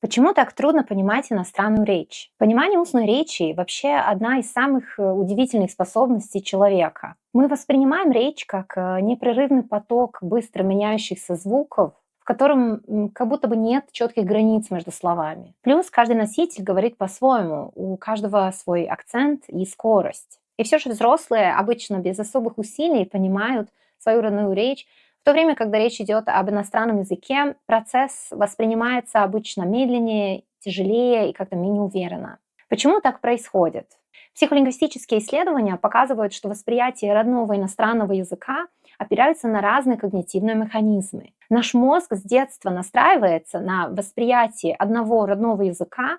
Почему так трудно понимать иностранную речь? Понимание устной речи вообще одна из самых удивительных способностей человека. Мы воспринимаем речь как непрерывный поток быстро меняющихся звуков, в котором как будто бы нет четких границ между словами. Плюс каждый носитель говорит по-своему, у каждого свой акцент и скорость. И все же взрослые обычно без особых усилий понимают свою родную речь, в то время, когда речь идет об иностранном языке, процесс воспринимается обычно медленнее, тяжелее и как-то менее уверенно. Почему так происходит? Психолингвистические исследования показывают, что восприятие родного иностранного языка опираются на разные когнитивные механизмы. Наш мозг с детства настраивается на восприятие одного родного языка,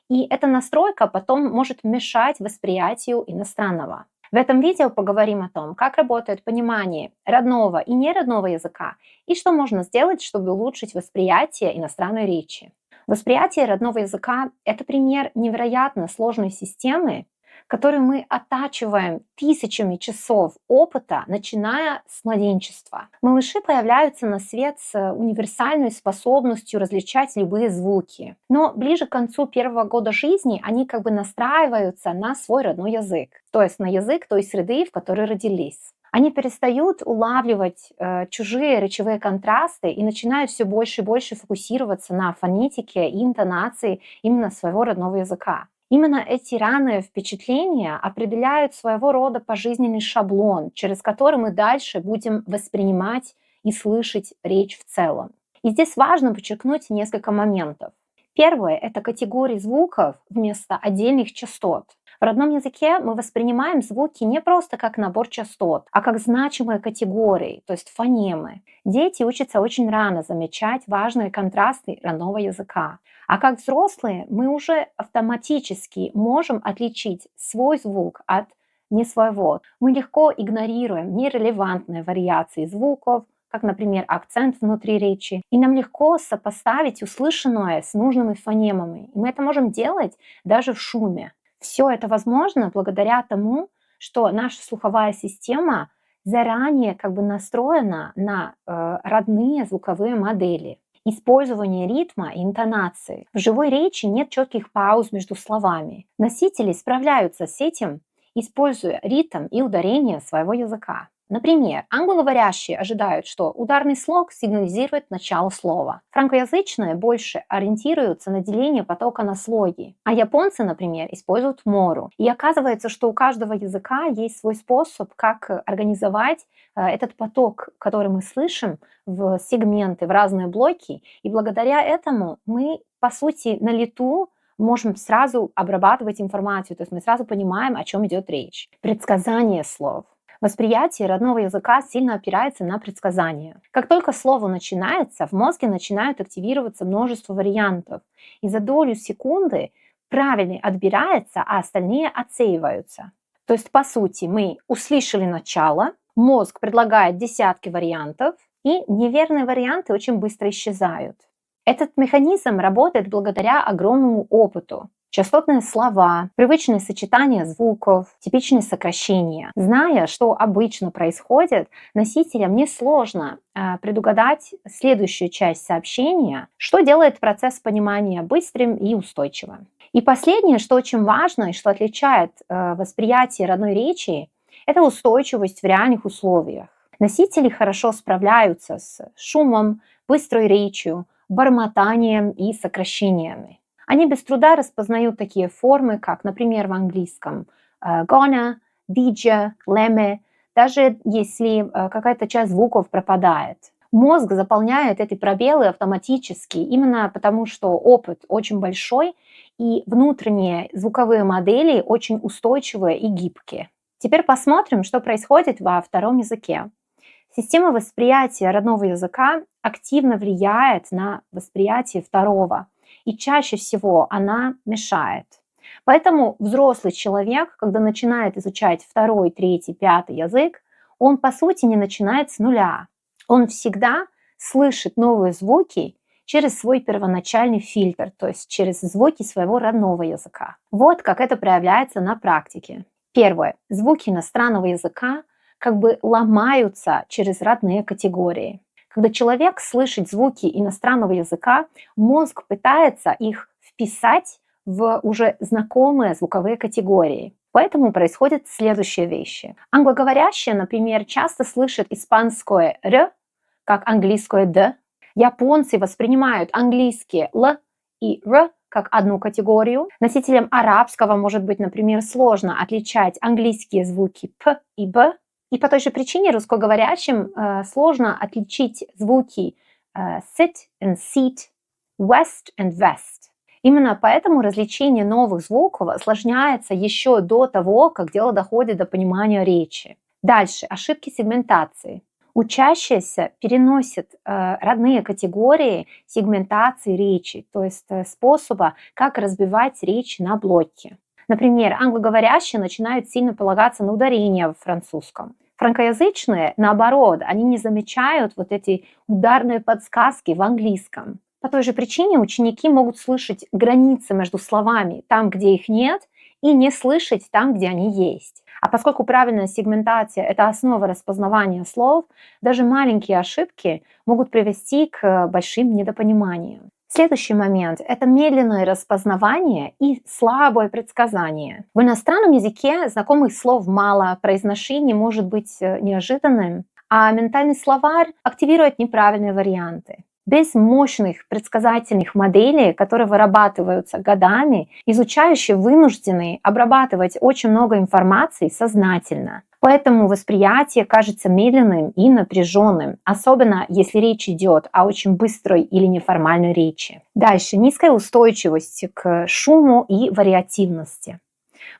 и эта настройка потом может мешать восприятию иностранного. В этом видео поговорим о том, как работает понимание родного и неродного языка и что можно сделать, чтобы улучшить восприятие иностранной речи. Восприятие родного языка– это пример невероятно сложной системы, которую мы оттачиваем тысячами часов опыта, начиная с младенчества. Малыши появляются на свет с универсальной способностью различать любые звуки. Но ближе к концу первого года жизни они как бы настраиваются на свой родной язык, то есть на язык той среды, в которой родились. Они перестают улавливать чужие речевые контрасты и начинают все больше и больше фокусироваться на фонетике и интонации именно своего родного языка. Именно эти ранние впечатления определяют своего рода пожизненный шаблон, через который мы дальше будем воспринимать и слышать речь в целом. И здесь важно подчеркнуть несколько моментов. Первое– это категории звуков вместо отдельных частот. В родном языке мы воспринимаем звуки не просто как набор частот, а как значимые категории, то есть фонемы. Дети учатся очень рано замечать важные контрасты родного языка. А как взрослые мы уже автоматически можем отличить свой звук от не своего. Мы легко игнорируем нерелевантные вариации звуков, как, например, акцент внутри речи, и нам легко сопоставить услышанное с нужными фонемами. И мы это можем делать даже в шуме. Все это возможно благодаря тому, что наша слуховая система заранее как бы настроена на родные звуковые модели. Использование ритма и интонации. В живой речи нет четких пауз между словами. Носители справляются с этим, используя ритм и ударение своего языка. Например, англоговорящие ожидают, что ударный слог сигнализирует начало слова. Франкоязычные больше ориентируются на деление потока на слоги, а японцы, например, используют мору. И оказывается, что у каждого языка есть свой способ, как организовать этот поток, который мы слышим, в сегменты, в разные блоки. И благодаря этому мы, по сути, на лету можем сразу обрабатывать информацию, то есть мы сразу понимаем, о чем идет речь. Предсказание слов. Восприятие родного языка сильно опирается на предсказания. Как только слово начинается, в мозге начинают активироваться множество вариантов, и за долю секунды правильный отбирается, а остальные отсеиваются. То есть, по сути, мы услышали начало, мозг предлагает десятки вариантов, и неверные варианты очень быстро исчезают. Этот механизм работает благодаря огромному опыту. Частотные слова, привычные сочетания звуков, типичные сокращения. Зная, что обычно происходит, носителям несложно предугадать следующую часть сообщения, что делает процесс понимания быстрым и устойчивым. И последнее, что очень важно и что отличает восприятие родной речи, это устойчивость в реальных условиях. Носители хорошо справляются с шумом, быстрой речью, бормотанием и сокращениями. Они без труда распознают такие формы, как, например, в английском gonna, didja, lemme, даже если какая-то часть звуков пропадает. Мозг заполняет эти пробелы автоматически, именно потому что опыт очень большой, и внутренние звуковые модели очень устойчивые и гибкие. Теперь посмотрим, что происходит во втором языке. Система восприятия родного языка активно влияет на восприятие второго, и чаще всего она мешает. Поэтому взрослый человек, когда начинает изучать второй, третий, пятый язык, он по сути не начинает с нуля. Он всегда слышит новые звуки через свой первоначальный фильтр, то есть через звуки своего родного языка. Вот как это проявляется на практике. Первое. Звуки иностранного языка как бы ломаются через родные категории. Когда человек слышит звуки иностранного языка, мозг пытается их вписать в уже знакомые звуковые категории. Поэтому происходят следующие вещи. Англоговорящие, например, часто слышат испанское «р», как английское «д». Японцы воспринимают английские «л» и «р» как одну категорию. Носителям арабского может быть, например, сложно отличать английские звуки «п» и «б». И по той же причине русскоговорящим сложно отличить звуки sit and seat, west and west. Именно поэтому различение новых звуков осложняется еще до того, как дело доходит до понимания речи. Дальше. Ошибки сегментации. Учащиеся переносят родные категории сегментации речи, то есть способа, как разбивать речь на блоки. Например, англоговорящие начинают сильно полагаться на ударение в французском. Франкоязычные, наоборот, они не замечают вот эти ударные подсказки в английском. По той же причине ученики могут слышать границы между словами там, где их нет, и не слышать там, где они есть. А поскольку правильная сегментация – это основа распознавания слов, даже маленькие ошибки могут привести к большим недопониманиям. Следующий момент – это медленное распознавание и слабое предсказание. В иностранном языке знакомых слов мало, произношение может быть неожиданным, а ментальный словарь активирует неправильные варианты. Без мощных предсказательных моделей, которые вырабатываются годами, изучающие вынуждены обрабатывать очень много информации сознательно. Поэтому восприятие кажется медленным и напряженным, особенно если речь идет о очень быстрой или неформальной речи. Дальше. Низкая устойчивость к шуму и вариативности.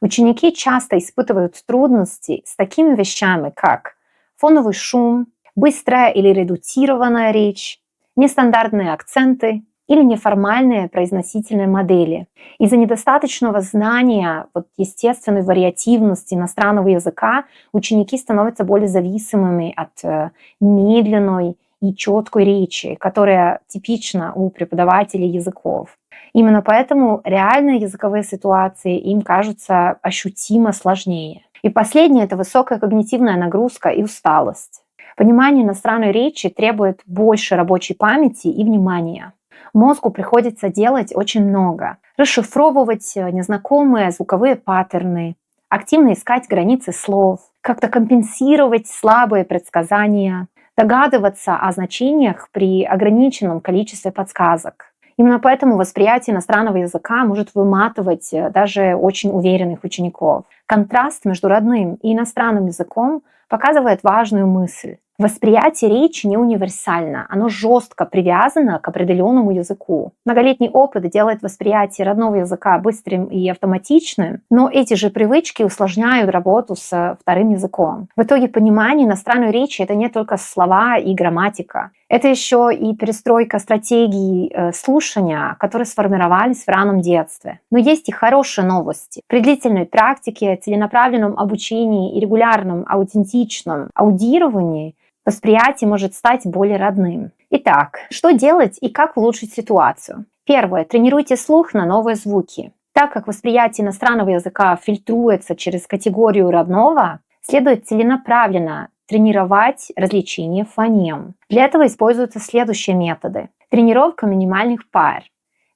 Ученики часто испытывают трудности с такими вещами, как фоновый шум, быстрая или редуцированная речь, нестандартные акценты или неформальные произносительные модели. Из-за недостаточного знания естественной вариативности иностранного языка ученики становятся более зависимыми от медленной и четкой речи, которая типична у преподавателей языков. Именно поэтому реальные языковые ситуации им кажутся ощутимо сложнее. И последнее – это высокая когнитивная нагрузка и усталость. Понимание иностранной речи требует больше рабочей памяти и внимания. Мозгу приходится делать очень много. Расшифровывать незнакомые звуковые паттерны, активно искать границы слов, как-то компенсировать слабые предсказания, догадываться о значениях при ограниченном количестве подсказок. Именно поэтому восприятие иностранного языка может выматывать даже очень уверенных учеников. Контраст между родным и иностранным языком показывает важную мысль. Восприятие речи не универсально, оно жестко привязано к определенному языку. Многолетний опыт делает восприятие родного языка быстрым и автоматичным, но эти же привычки усложняют работу с вторым языком. В итоге понимание иностранной речи – это не только слова и грамматика. Это еще и перестройка стратегий слушания, которые сформировались в раннем детстве. Но есть и хорошие новости. При длительной практике, целенаправленном обучении и регулярном аутентичном аудировании восприятие может стать более родным. Итак, что делать и как улучшить ситуацию? Первое. Тренируйте слух на новые звуки. Так как восприятие иностранного языка фильтруется через категорию родного, следует целенаправленно тренировать различение фонем. Для этого используются следующие методы. Тренировка минимальных пар.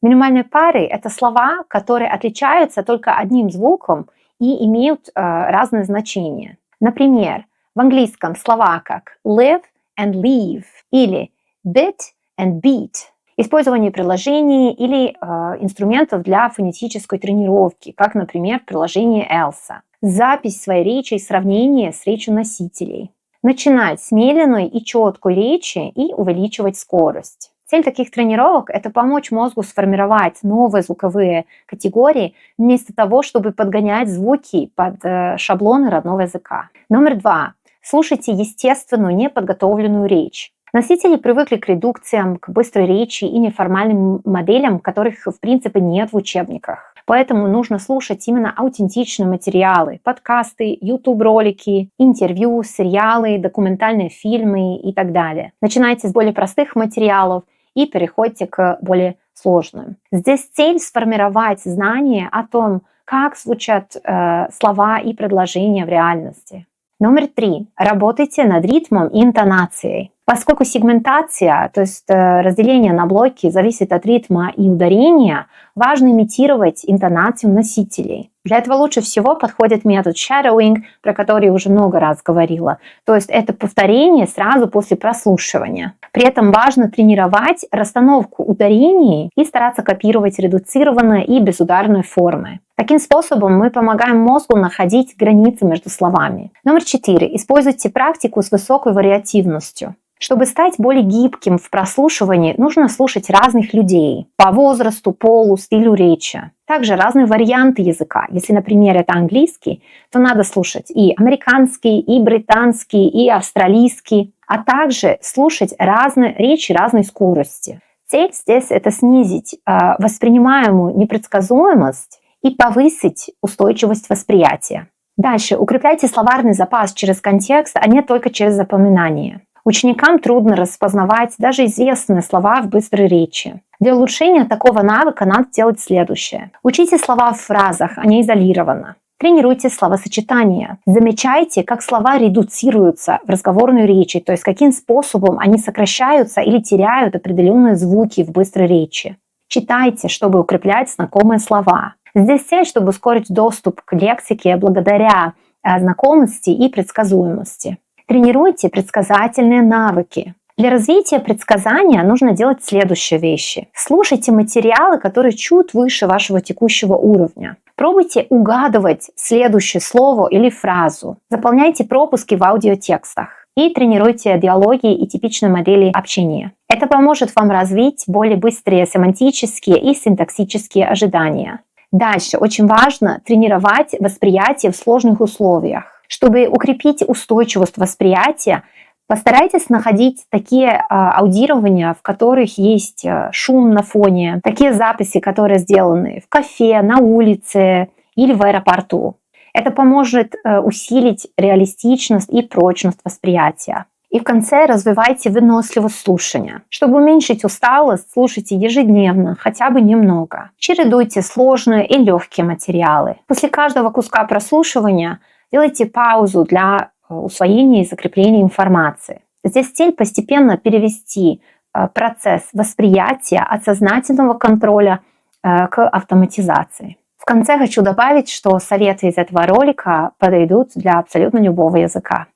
Минимальные пары – это слова, которые отличаются только одним звуком и имеют разные значения. Например, в английском слова как live and leave или bit and beat. Использование приложений или инструментов для фонетической тренировки, как, например, приложение ELSA. Запись своей речи и сравнение с речью носителей. Начинать с медленной и четкой речи и увеличивать скорость. Цель таких тренировок – это помочь мозгу сформировать новые звуковые категории вместо того, чтобы подгонять звуки под шаблоны родного языка. Номер 2. Слушайте естественную, неподготовленную речь. Носители привыкли к редукциям, к быстрой речи и неформальным моделям, которых в принципе нет в учебниках. Поэтому нужно слушать именно аутентичные материалы, подкасты, YouTube-ролики, интервью, сериалы, документальные фильмы и так далее. Начинайте с более простых материалов и переходите к более сложным. Здесь цель сформировать знания о том, как звучат слова и предложения в реальности. Номер 3. Работайте над ритмом и интонацией. Поскольку сегментация, то есть разделение на блоки, зависит от ритма и ударения, важно имитировать интонацию носителей. Для этого лучше всего подходит метод shadowing, про который я уже много раз говорила. То есть это повторение сразу после прослушивания. При этом важно тренировать расстановку ударений и стараться копировать редуцированные и безударные формы. Таким способом мы помогаем мозгу находить границы между словами. Номер 4. Используйте практику с высокой вариативностью. Чтобы стать более гибким в прослушивании, нужно слушать разных людей по возрасту, полу, стилю речи. Также разные варианты языка. Если, например, это английский, то надо слушать и американский, и британский, и австралийский, а также слушать разные речи разной скорости. Цель здесь это снизить воспринимаемую непредсказуемость и повысить устойчивость восприятия. Дальше. Укрепляйте словарный запас через контекст, а не только через запоминание. Ученикам трудно распознавать даже известные слова в быстрой речи. Для улучшения такого навыка надо делать следующее. Учите слова в фразах, а не изолированно. Тренируйте словосочетания. Замечайте, как слова редуцируются в разговорной речи, то есть каким способом они сокращаются или теряют определенные звуки в быстрой речи. Читайте, чтобы укреплять знакомые слова. Здесь цель, чтобы ускорить доступ к лексике благодаря знакомости и предсказуемости. Тренируйте предсказательные навыки. Для развития предсказания нужно делать следующие вещи. Слушайте материалы, которые чуть выше вашего текущего уровня. Пробуйте угадывать следующее слово или фразу. Заполняйте пропуски в аудиотекстах. И тренируйте диалоги и типичные модели общения. Это поможет вам развить более быстрые семантические и синтаксические ожидания. Дальше очень важно тренировать восприятие в сложных условиях. Чтобы укрепить устойчивость восприятия, постарайтесь находить такие аудирования, в которых есть шум на фоне, такие записи, которые сделаны в кафе, на улице или в аэропорту. Это поможет усилить реалистичность и прочность восприятия. И в конце развивайте выносливость слушания. Чтобы уменьшить усталость, слушайте ежедневно, хотя бы немного. Чередуйте сложные и легкие материалы. После каждого куска прослушивания делайте паузу для усвоения и закрепления информации. Здесь цель постепенно перевести процесс восприятия от сознательного контроля к автоматизации. В конце хочу добавить, что советы из этого ролика подойдут для абсолютно любого языка.